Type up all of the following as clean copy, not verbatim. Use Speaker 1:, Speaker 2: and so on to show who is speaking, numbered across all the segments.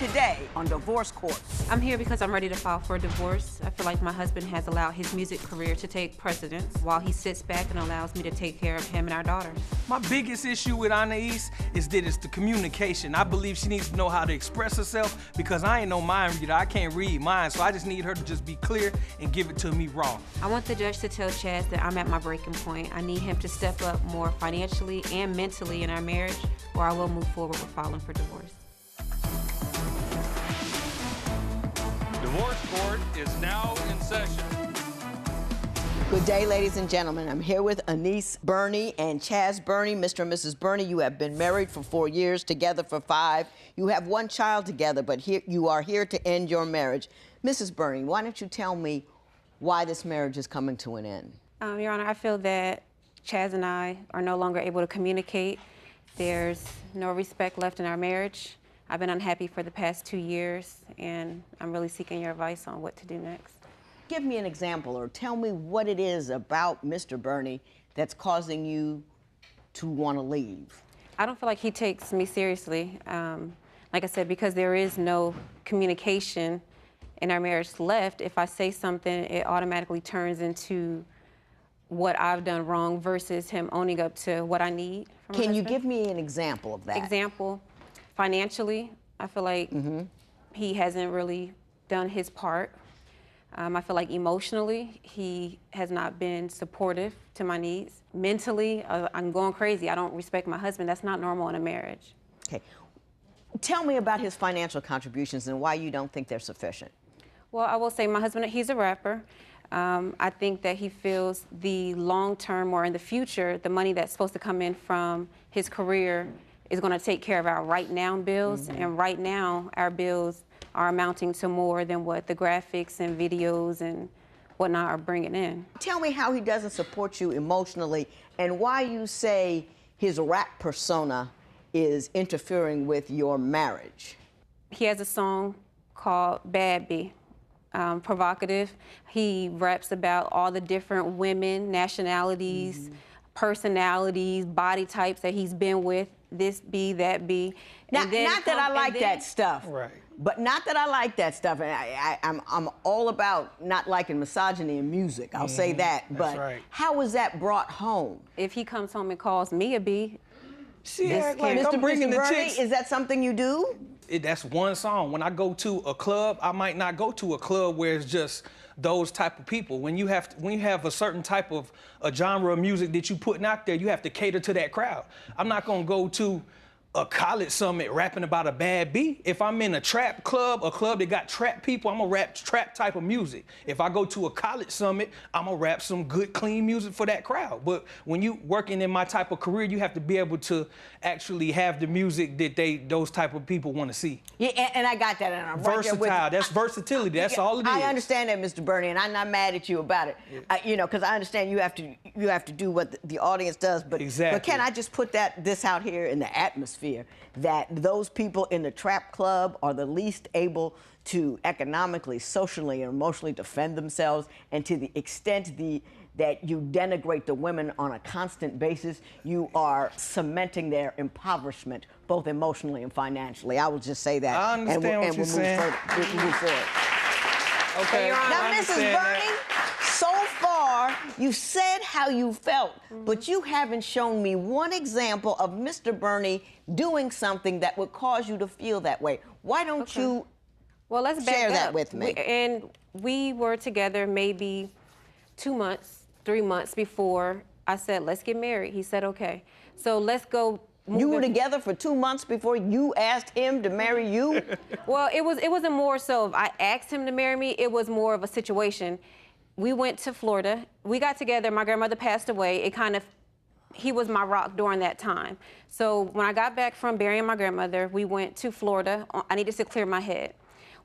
Speaker 1: today on Divorce Court.
Speaker 2: I'm here because I'm ready to file for a divorce. I feel like my husband has allowed his music career to take precedence while he sits back and allows me to take care of him and our daughters.
Speaker 3: My biggest issue with Anais is that it's the communication. I believe she needs to know how to express herself because I ain't no mind reader. I can't read minds, so I just need her to just be clear and give it to me raw.
Speaker 2: I want the judge to tell Chaz that I'm at my breaking point. I need him to step up more financially and mentally in our marriage, or I will move forward with filing for divorce.
Speaker 4: Divorce Court is now in session.
Speaker 1: Good day, ladies and gentlemen. I'm here with Anais Burney and Chaz Burney. Mr. and Mrs. Burney, you have been married for 4 years, together for 5. You have 1 child together, but here you are here to end your marriage. Mrs. Burney, why don't you tell me why this marriage is coming to an end?
Speaker 2: Your Honor, I feel that Chaz and I are no longer able to communicate. There's no respect left in our marriage. I've been unhappy for the past 2 years, and I'm really seeking your advice on what to do next.
Speaker 1: Give me an example, or tell me what it is about Mr. Burney that's causing you to want to leave.
Speaker 2: I don't feel like he takes me seriously. Like I said, because there is no communication in our marriage left, if I say something, it automatically turns into what I've done wrong versus him owning up to what I need from my
Speaker 1: Can you
Speaker 2: husband.
Speaker 1: give me an example of that?
Speaker 2: Example, financially, I feel like he hasn't really done his part. I feel like emotionally, he has not been supportive to my needs. Mentally, I'm going crazy. I don't respect my husband. That's not normal in a marriage.
Speaker 1: Okay. Tell me about his financial contributions and why you don't think they're sufficient.
Speaker 2: Well, I will say my husband, he's a rapper. I think that he feels the long-term or in the future, the money that's supposed to come in from his career is going to take care of our right now bills. And right now, our bills are amounting to more than what the graphics and videos and whatnot are bringing in. Tell
Speaker 1: me how he doesn't support you emotionally and why you say his rap persona is interfering with your marriage.
Speaker 2: He has a song called Bad Bee. Provocative. He raps about all the different women, nationalities, personalities, body types that he's been with, this be, that be.
Speaker 1: Not that I like that stuff.
Speaker 3: Right.
Speaker 1: But not that I like that stuff. And I'm all about not liking misogyny in music. I'll say that.
Speaker 3: That's
Speaker 1: but
Speaker 3: right.
Speaker 1: How was that brought home?
Speaker 2: If he comes home and calls me a bee,
Speaker 1: Mr.
Speaker 3: bringing the
Speaker 1: Burney,
Speaker 3: chicks.
Speaker 1: is that something you do?
Speaker 3: That's one song. When I go to a club, I might not go to a club where it's just those type of people. When you have a certain type of a genre of music that you putting out there, you have to cater to that crowd. I'm not gonna go to a college summit rapping about a bad beat. If I'm in a trap club, a club that got trap people, I'm gonna rap trap type of music. If I go to a college summit, I'm gonna rap some good, clean music for that crowd. But when you working in my type of career, you have to be able to actually have the music that those type of people want to see.
Speaker 1: Yeah, and I got that. And I'm
Speaker 3: versatile.
Speaker 1: Right
Speaker 3: That's versatility. That's all it is.
Speaker 1: I understand that, Mr. Burney, and I'm not mad at you about it. Yeah. You know, because I understand you have to do what the audience does. But
Speaker 3: exactly.
Speaker 1: But can I just put this out here in the atmosphere? That those people in the trap club are the least able to economically, socially, and emotionally defend themselves, and to the extent that you denigrate the women on a constant basis, you are cementing their impoverishment, both emotionally and financially. I will just say that.
Speaker 3: I understand what you're saying.
Speaker 1: We'll move forward.
Speaker 3: Okay.
Speaker 1: Now, Mrs. Burney, so far, you said how you felt, but you haven't shown me one example of Mr. Burney doing something that would cause you to feel that way. Why don't you
Speaker 2: let's
Speaker 1: share that with me?
Speaker 2: We were together maybe 2 months, 3 months before I said, let's get married. He said, okay. So let's go.
Speaker 1: You were together for 2 months before you asked him to marry you?
Speaker 2: Well, it wasn't more so if I asked him to marry me, it was more of a situation. We went to Florida. We got together. My grandmother passed away. He was my rock during that time. So when I got back from burying my grandmother, we went to Florida. I needed to clear my head.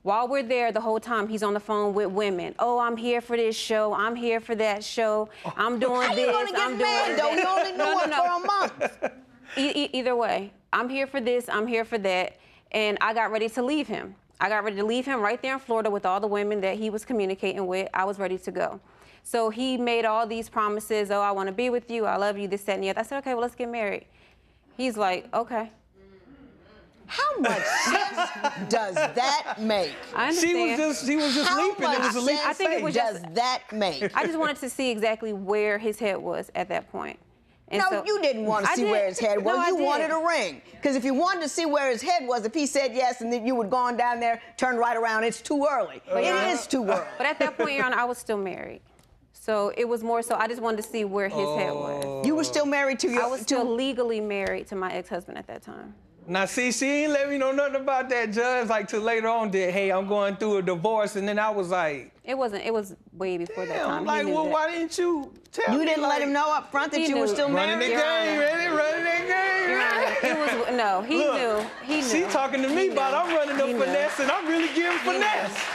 Speaker 2: While we're there, the whole time, he's on the phone with women. Oh, I'm here for this show. I'm here for that show. I'm doing this. I'm doing that.
Speaker 1: Though? He only knew it for a month.
Speaker 2: Either way, I'm here for this, I'm here for that, and I got ready to leave him. I got ready to leave him right there in Florida with all the women that he was communicating with. I was ready to go. So he made all these promises, oh, I want to be with you, I love you, this, that, and the other. I said, okay, well, let's get married. He's like, okay.
Speaker 1: How much sense does that make?
Speaker 2: I understand.
Speaker 3: She was just
Speaker 1: How
Speaker 3: leaping. It was a
Speaker 1: much
Speaker 3: leap.
Speaker 1: sense
Speaker 2: I think it was
Speaker 1: does
Speaker 2: just-
Speaker 1: that make?
Speaker 2: I just wanted to see exactly where his head was at that point. And
Speaker 1: No,
Speaker 2: so-
Speaker 1: you didn't want to
Speaker 2: I
Speaker 1: see
Speaker 2: did.
Speaker 1: where his head was.
Speaker 2: No, I
Speaker 1: You
Speaker 2: did.
Speaker 1: wanted a ring. Because if you wanted to see where his head was, if he said yes and then you would gone down there, turn right around, it's too early. It is too early.
Speaker 2: But at that point, Your Honor, I was still married. So it was more so I just wanted to see where his head was.
Speaker 1: You were still married to your...
Speaker 2: I was still legally married to my ex-husband at that time.
Speaker 3: Now, see, she ain't let me know nothing about that, Judge, like, till later on that, hey, I'm going through a divorce, and then I was like,
Speaker 2: It was way before that
Speaker 3: damn,
Speaker 2: time.
Speaker 3: I'm
Speaker 2: He
Speaker 3: like,
Speaker 2: knew
Speaker 3: well,
Speaker 2: that.
Speaker 3: why didn't you tell me?
Speaker 1: You didn't let him know up front that
Speaker 2: He
Speaker 1: you were
Speaker 2: knew.
Speaker 1: still
Speaker 3: Running the
Speaker 1: married?
Speaker 3: game,
Speaker 2: Your
Speaker 3: ready? Running the game,
Speaker 2: Your Honor,
Speaker 3: ready?
Speaker 2: it was no. He
Speaker 3: Look,
Speaker 2: knew. He knew.
Speaker 3: She talking to me
Speaker 2: He
Speaker 3: about
Speaker 2: knew.
Speaker 3: I'm running
Speaker 2: He
Speaker 3: the
Speaker 2: knew.
Speaker 3: finesse, and I'm really giving
Speaker 2: He knew.
Speaker 3: finesse.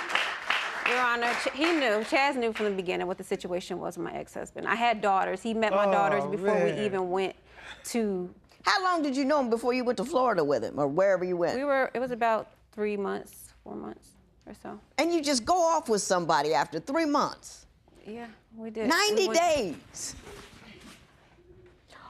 Speaker 2: Your Honor, he knew. Chaz knew from the beginning what the situation was with my ex-husband. I had daughters. He met my daughters before
Speaker 3: man.
Speaker 2: we even went to.
Speaker 1: How long did you know him before you went to Florida with him or wherever you went?
Speaker 2: It was about 3 months, 4 months or so.
Speaker 1: And you just go off with somebody after 3 months.
Speaker 2: Yeah, we did.
Speaker 1: 90
Speaker 2: We went-
Speaker 1: days.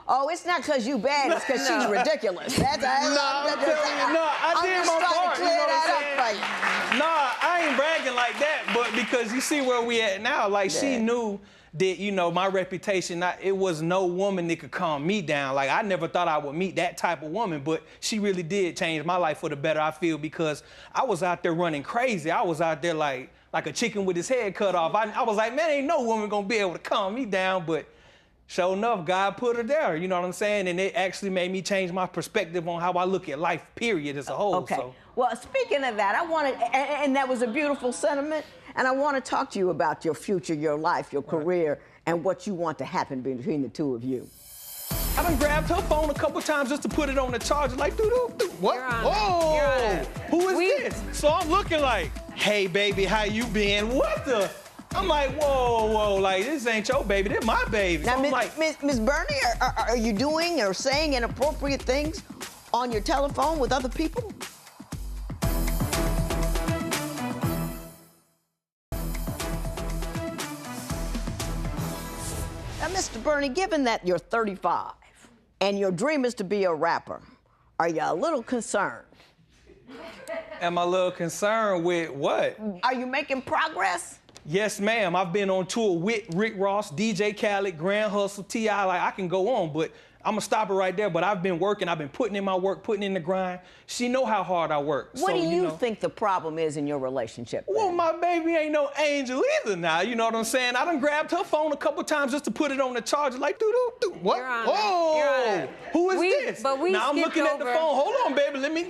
Speaker 1: Oh, it's not because you bad, it's because she's ridiculous. That's
Speaker 3: I'm telling you, no, I did
Speaker 1: I'm
Speaker 3: my
Speaker 1: just trying
Speaker 3: part,
Speaker 1: to
Speaker 3: you
Speaker 1: clear
Speaker 3: know what
Speaker 1: that
Speaker 3: I'm
Speaker 1: up for you.
Speaker 3: Nah, I ain't bragging like that, but because you see where we at now, like she
Speaker 1: Yeah.
Speaker 3: knew that, you know, my reputation, it was no woman that could calm me down. Like I never thought I would meet that type of woman, but she really did change my life for the better, I feel, because I was out there running crazy. I was out there like a chicken with his head cut off. I was like, man, ain't no woman gonna be able to calm me down, but sure enough, God put her there, you know what I'm saying? And it actually made me change my perspective on how I look at life, period, as a whole.
Speaker 1: Okay.
Speaker 3: So.
Speaker 1: Well, speaking of that, I wanted, and that was a beautiful sentiment, and I want to talk to you about your future, your life, your career, and what you want to happen between the two of you.
Speaker 3: I done grabbed her phone a couple times just to put it on the charger, like, doo-doo-doo. What?
Speaker 2: Your Honor,
Speaker 3: Oh,
Speaker 2: Your Honor.
Speaker 3: who is this? So I'm looking like, hey, baby, how you been? What the? I'm like, whoa, like, this ain't your baby, this my baby.
Speaker 1: Now,
Speaker 3: So I'm like,
Speaker 1: Miss Bernie, are you doing or saying inappropriate things on your telephone with other people? Now, Mr. Bernie, given that you're 35 and your dream is to be a rapper, are you a little concerned?
Speaker 3: am I a little concerned with what?
Speaker 1: Are you making progress?
Speaker 3: Yes, ma'am. I've been on tour with Rick Ross, DJ Khaled, Grand Hustle, T.I. Like, I can go on, but I'm gonna stop it right there. But I've been working. I've been putting in my work, putting in the grind. She know how hard I work.
Speaker 1: What
Speaker 3: so,
Speaker 1: do you
Speaker 3: know.
Speaker 1: think the problem is in your relationship?
Speaker 3: Well, my baby ain't no angel either now, you know what I'm saying? I done grabbed her phone a couple times just to put it on the charger, like, doo-doo-doo. What?
Speaker 2: Your Honor,
Speaker 3: Oh,
Speaker 2: Your Honor.
Speaker 3: who is
Speaker 2: We-
Speaker 3: this?
Speaker 2: but we
Speaker 3: now I'm
Speaker 2: skipped
Speaker 3: looking at the
Speaker 2: over-
Speaker 3: phone. Hold on, baby. Let me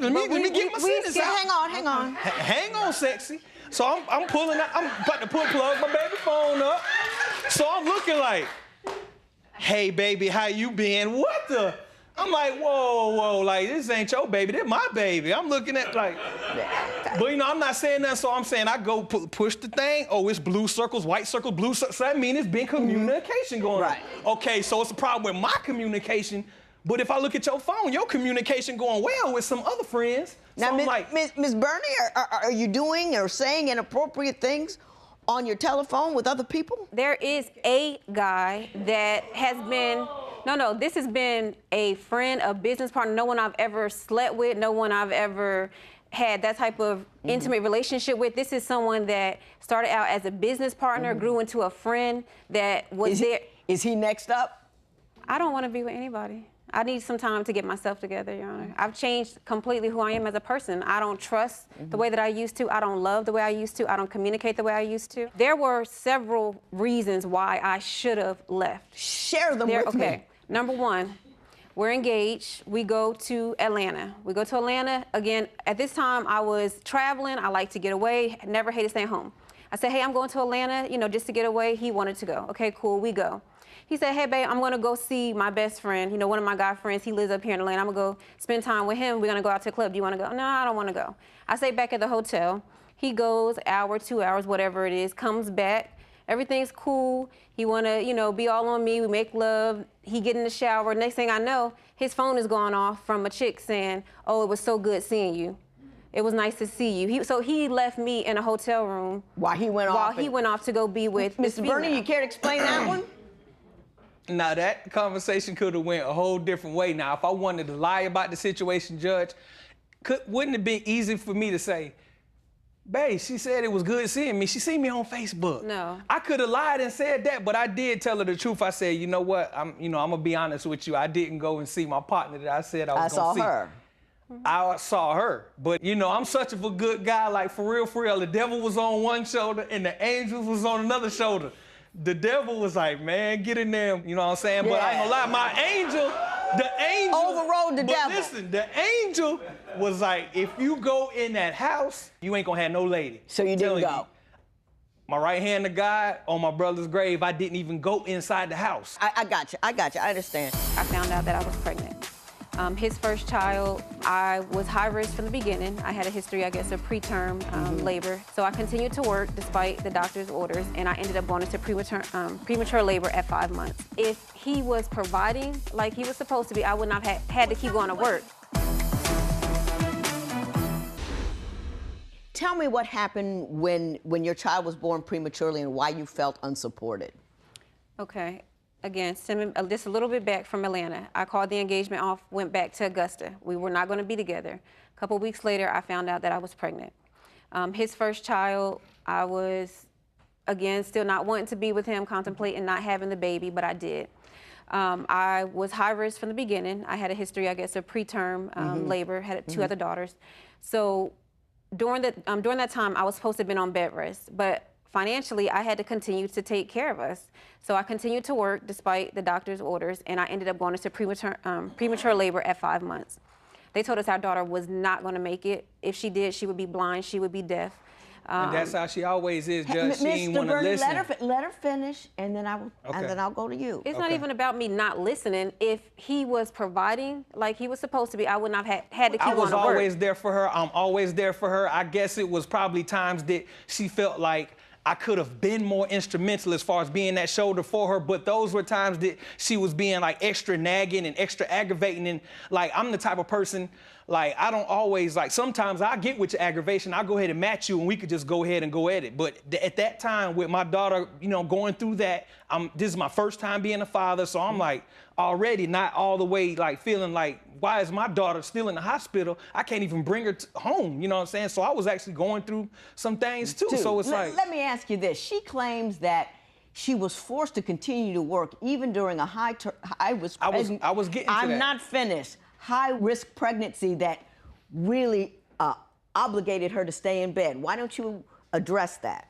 Speaker 3: get my sentence
Speaker 1: Yeah,
Speaker 3: out.
Speaker 1: hang on.
Speaker 3: Hang on, sexy. So I'm pulling out, I'm about to plug my baby phone up. So I'm looking like, hey, baby, how you been? What the? I'm like, whoa, like, this ain't your baby, this my baby. I'm looking at like, but you know, I'm not saying that, so I'm saying I go push the thing. Oh, it's blue circles, white circles, blue circles. So that means it's been communication going
Speaker 1: Right.
Speaker 3: on. Okay, so it's a problem with my communication. But if I look at your phone, your communication going well with some other friends. So
Speaker 1: Now,
Speaker 3: I'm like,
Speaker 1: Miss Bernie, are you doing or saying inappropriate things on your telephone with other people?
Speaker 2: There is a guy that has been, no, this has been a friend, a business partner, no one I've ever slept with, no one I've ever had that type of intimate relationship with. This is someone that started out as a business partner, grew into a friend that was there.
Speaker 1: Is he next up?
Speaker 2: I don't want to be with anybody. I need some time to get myself together, Your Honor. I've changed completely who I am as a person. I don't trust the way that I used to. I don't love the way I used to. I don't communicate the way I used to. There were several reasons why I should have left.
Speaker 1: Share them with me.
Speaker 2: Number one, we're engaged. We go to Atlanta. Again, at this time, I was traveling. I like to get away. I never hated staying home. I said, hey, I'm going to Atlanta, just to get away. He wanted to go. Okay, cool, we go. He said, hey, babe, I'm going to go see my best friend, one of my guy friends. He lives up here in Atlanta. I'm going to go spend time with him. We're going to go out to the club. Do you want to go? No, I don't want to go. I stay back at the hotel. He goes, hour, 2 hours, whatever it is, comes back. Everything's cool. He want to, be all on me. We make love. He get in the shower. Next thing I know, his phone is going off from a chick saying, oh, it was so good seeing you. It was nice to see you. So he left me in a hotel room.
Speaker 1: While he went
Speaker 2: off to go be with
Speaker 1: Mr. Bernie, you care to explain that one?
Speaker 3: now that conversation could have went a whole different way. Now, if I wanted to lie about the situation, Judge, wouldn't it have been easy for me to say, babe, she said it was good seeing me. She seen me on Facebook.
Speaker 2: No.
Speaker 3: I could have lied and said that, but I did tell her the truth. I said, you know what? I'm gonna be honest with you. I didn't go and see my partner that I said I was gonna see.
Speaker 1: I saw her.
Speaker 3: I saw her. But I'm such of a good guy, like for real. The devil was on one shoulder and the angels was on another shoulder. The devil was like, man, get in there, you know what I'm saying?
Speaker 1: Yeah.
Speaker 3: But I ain't gonna lie, the angel
Speaker 1: Overrode the devil.
Speaker 3: But listen, the angel was like, if you go in that house, you ain't gonna have no lady.
Speaker 1: So you didn't go?
Speaker 3: My right hand to God on my brother's grave, I didn't even go inside the house.
Speaker 1: I got you. I understand.
Speaker 2: I found out that I was pregnant. His first child, I was high risk from the beginning. I had a history, I guess, of preterm labor. So I continued to work despite the doctor's orders, and I ended up going into premature labor at 5 months. If he was providing like he was supposed to be, I would not have had to keep going to work.
Speaker 1: Tell me what happened when your child was born prematurely and why you felt unsupported.
Speaker 2: Okay. Again, just a little bit back from Atlanta. I called the engagement off, went back to Augusta. We were not going to be together. A couple weeks later, I found out that I was pregnant. His first child, I was, again, still not wanting to be with him, contemplating not having the baby, but I did. I was high risk from the beginning. I had a history, I guess, of preterm labor, had two other daughters. So during that time, I was supposed to have been on bed rest, but financially, I had to continue to take care of us. So I continued to work despite the doctor's orders, and I ended up going into premature labor at 5 months. They told us our daughter was not going to make it. If she did, she would be blind, she would be deaf.
Speaker 3: And that's how she always is, Judge. She ain't want to listen.
Speaker 1: Let her finish, and then I'll go to you.
Speaker 2: It's not even about me not listening. If he was providing like he was supposed to be, I would not have had to keep on to work.
Speaker 3: I was always there for her. I'm always there for her. I guess it was probably times that she felt like I could have been more instrumental as far as being that shoulder for her, but those were times that she was being like extra nagging and extra aggravating, and like I'm the type of person, like I don't always, like sometimes I get with your aggravation, I'll go ahead and match you and we could just go ahead and go at it. But at that time with my daughter, going through that, this is my first time being a father, so I'm like already not all the way like feeling like, why is my daughter still in the hospital? I can't even bring her home, you know what I'm saying? So I was actually going through some things too. So it's like.
Speaker 1: Let me ask you this. She claims that she was forced to continue to work even during a high risk pregnancy.
Speaker 3: I was getting to that.
Speaker 1: I'm not finished. High risk pregnancy that really obligated her to stay in bed. Why don't you address that?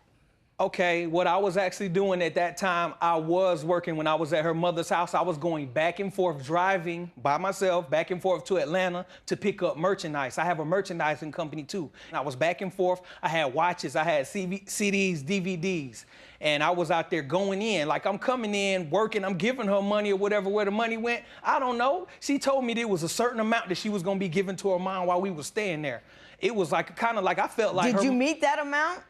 Speaker 3: Okay, what I was actually doing at that time, I was working when I was at her mother's house. I was going back and forth, driving by myself, back and forth to Atlanta to pick up merchandise. I have a merchandising company too. I was back and forth. I had watches, I had CDs, DVDs, and I was out there going in. Like I'm coming in, working, I'm giving her money or whatever, where the money went, I don't know. She told me there was a certain amount that she was gonna be giving to her mom while we were staying there. It was like kind of like I felt like
Speaker 1: Did you meet that amount?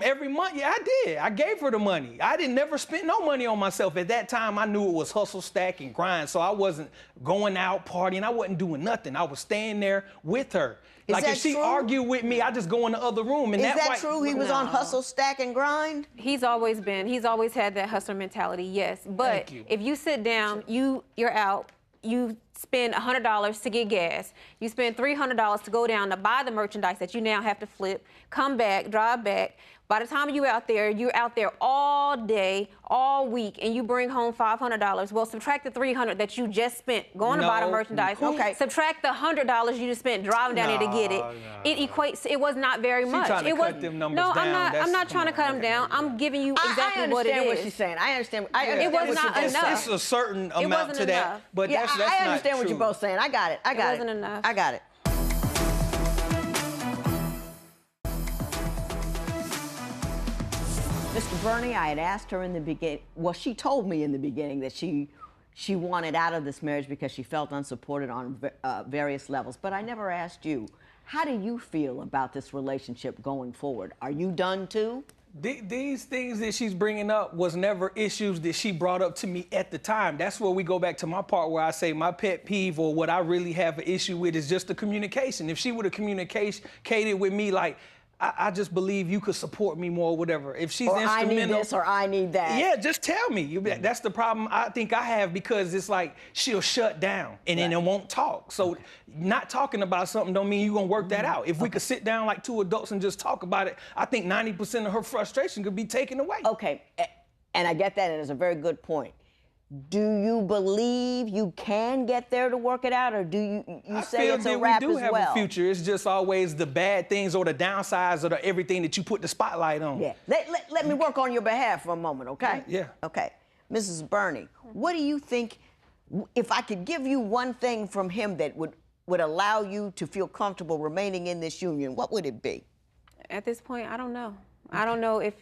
Speaker 3: Every month, yeah, I did. I gave her the money. I didn't never spend no money on myself. At that time, I knew it was hustle, stack, and grind, so I wasn't going out partying. I wasn't doing nothing. I was staying there with her. Like if she argued with me, I just go in the other room. And
Speaker 1: Is that true? He was on hustle, stack, and grind?
Speaker 2: He's always had that hustler mentality, yes. But if you sit down, you're out, you spend $100 to get gas. You spend $300 to go down to buy the merchandise that you now have to flip, come back, drive back. By the time you're out there all day, all week, and you bring home $500. Well, subtract the $300 that you just spent going to buy the merchandise.
Speaker 1: Okay.
Speaker 2: Subtract the $100 you just spent driving down there to get it. It equates. It was not very much.
Speaker 3: Trying to cut them numbers down.
Speaker 2: I'm not trying to cut them down. I'm giving you exactly what it is.
Speaker 1: I understand what she's saying. I understand.
Speaker 2: It was not enough.
Speaker 3: It's a certain amount to that, but that's not true.
Speaker 1: I understand what you're both saying. I got it. It
Speaker 2: wasn't enough.
Speaker 1: I got it. Mr. Bernie, I had asked her in the beginning, well, she told me in the beginning that she wanted out of this marriage because she felt unsupported on various levels, but I never asked you. How do you feel about this relationship going forward? Are you done too?
Speaker 3: These things that she's bringing up was never issues that she brought up to me at the time. That's where we go back to my part where I say my pet peeve or what I really have an issue with is just the communication. If she would have communicated with me like, I just believe you could support me more, whatever. If she's
Speaker 1: Or
Speaker 3: instrumental,
Speaker 1: I need this, or I need that.
Speaker 3: yeah, just tell me. That's the problem I think I have, because it's like she'll shut down and then it won't talk. So not talking about something don't mean you're gonna work that out. If we could sit down like two adults and just talk about it, I think 90% of her frustration could be taken away.
Speaker 1: Okay, and I get that, and it's a very good point. Do you believe you can get there to work it out, or do you say it's a wrap as well?
Speaker 3: I feel that we do have a future. It's just always the bad things or the downsides of everything that you put the spotlight on.
Speaker 1: Yeah. Let me work on your behalf for a moment, okay?
Speaker 3: Yeah.
Speaker 1: Okay. Mrs. Burney, what do you think, if I could give you one thing from him that would allow you to feel comfortable remaining in this union, what would it be?
Speaker 2: At this point, I don't know. I don't know if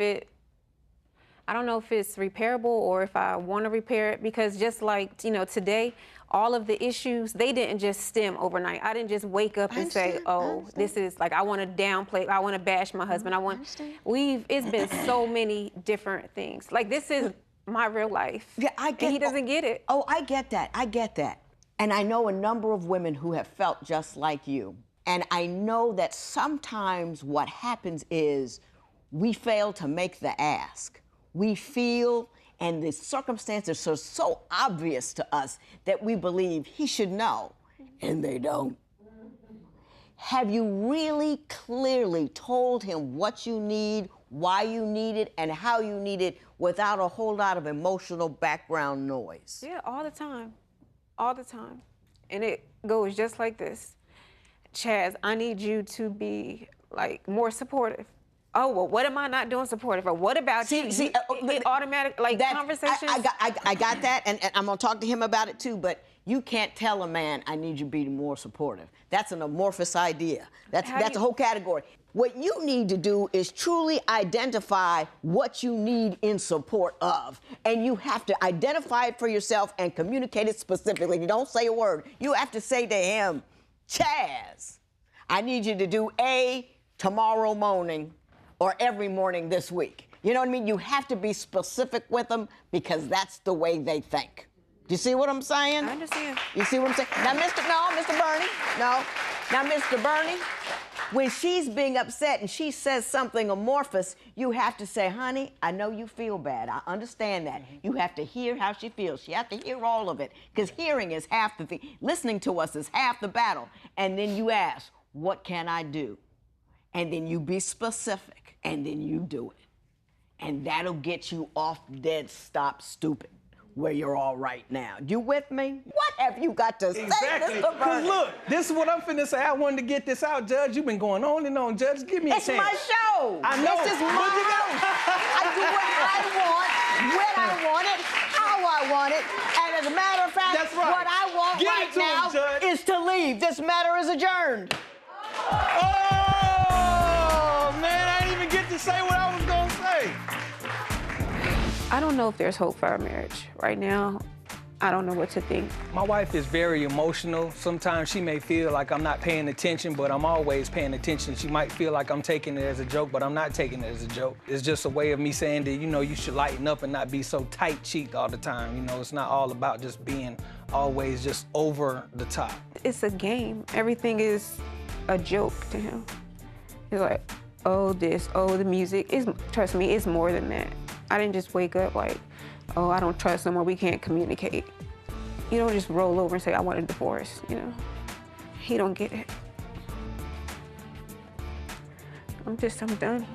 Speaker 2: it's repairable or if I want to repair it, because just like, today, all of the issues, they didn't just stem overnight. I didn't just wake up and say, oh, this is like, I want to downplay, I want to bash my husband. It's been so many different things. Like, this is my real life.
Speaker 1: Yeah, I get.
Speaker 2: And he doesn't get it.
Speaker 1: Oh, I get that. I get that. And I know a number of women who have felt just like you. And I know that sometimes what happens is we fail to make the ask. We feel, and the circumstances are so obvious to us that we believe he should know, and they don't. Have you really clearly told him what you need, why you need it, and how you need it without a whole lot of emotional background noise?
Speaker 2: Yeah, all the time. All the time. And it goes just like this. Chaz, I need you to be, like, more supportive. Oh, well, what am I not doing supportive? Or what about you? It automatic, like, conversations.
Speaker 1: I got that, and I'm going to talk to him about it, too, but you can't tell a man, I need you to be more supportive. That's an amorphous idea. That's a whole category. What you need to do is truly identify what you need in support of, and you have to identify it for yourself and communicate it specifically. You don't say a word. You have to say to him, Chaz, I need you to do A, tomorrow morning, or every morning this week. You know what I mean? You have to be specific with them, because that's the way they think. Do you see what I'm saying?
Speaker 2: I understand.
Speaker 1: You see what I'm saying? Now, Mr. Burney, no. Now, Mr. Burney, when she's being upset and she says something amorphous, you have to say, honey, I know you feel bad. I understand that. You have to hear how she feels. She has to hear all of it, because hearing is half the thing. Listening to us is half the battle. And then you ask, what can I do? And then you be specific, and then you do it. And that'll get you off dead stop stupid, where you're all right now. You with me? What have you got to say,
Speaker 3: Exactly.
Speaker 1: Mr.
Speaker 3: Because
Speaker 1: Burney?
Speaker 3: look, this is what I'm finna say. I wanted to get this out, Judge. You've been going on and on, Judge. Give me a
Speaker 1: It's
Speaker 3: chance.
Speaker 1: my show.
Speaker 3: I know.
Speaker 1: This is my
Speaker 3: But you got-
Speaker 1: I do what I want, when I want it, how I want it. And as a matter of fact,
Speaker 3: That's right.
Speaker 1: what I want
Speaker 3: Give it
Speaker 1: right
Speaker 3: to him,
Speaker 1: now
Speaker 3: Judge.
Speaker 1: is to leave. This matter is adjourned.
Speaker 3: Oh, man, I didn't even get to say what I was going to say.
Speaker 2: I don't know if there's hope for our marriage right now. I don't know what to think.
Speaker 3: My wife is very emotional. Sometimes she may feel like I'm not paying attention, but I'm always paying attention. She might feel like I'm taking it as a joke, but I'm not taking it as a joke. It's just a way of me saying that, you should lighten up and not be so tight-cheeked all the time. It's not all about just being always just over the top.
Speaker 2: It's a game. Everything is a joke to him. He's like, oh, this, oh, the music. Trust me, it's more than that. I didn't just wake up like, oh, I don't trust him or we can't communicate. You don't just roll over and say, I want a divorce, He don't get it. I'm done.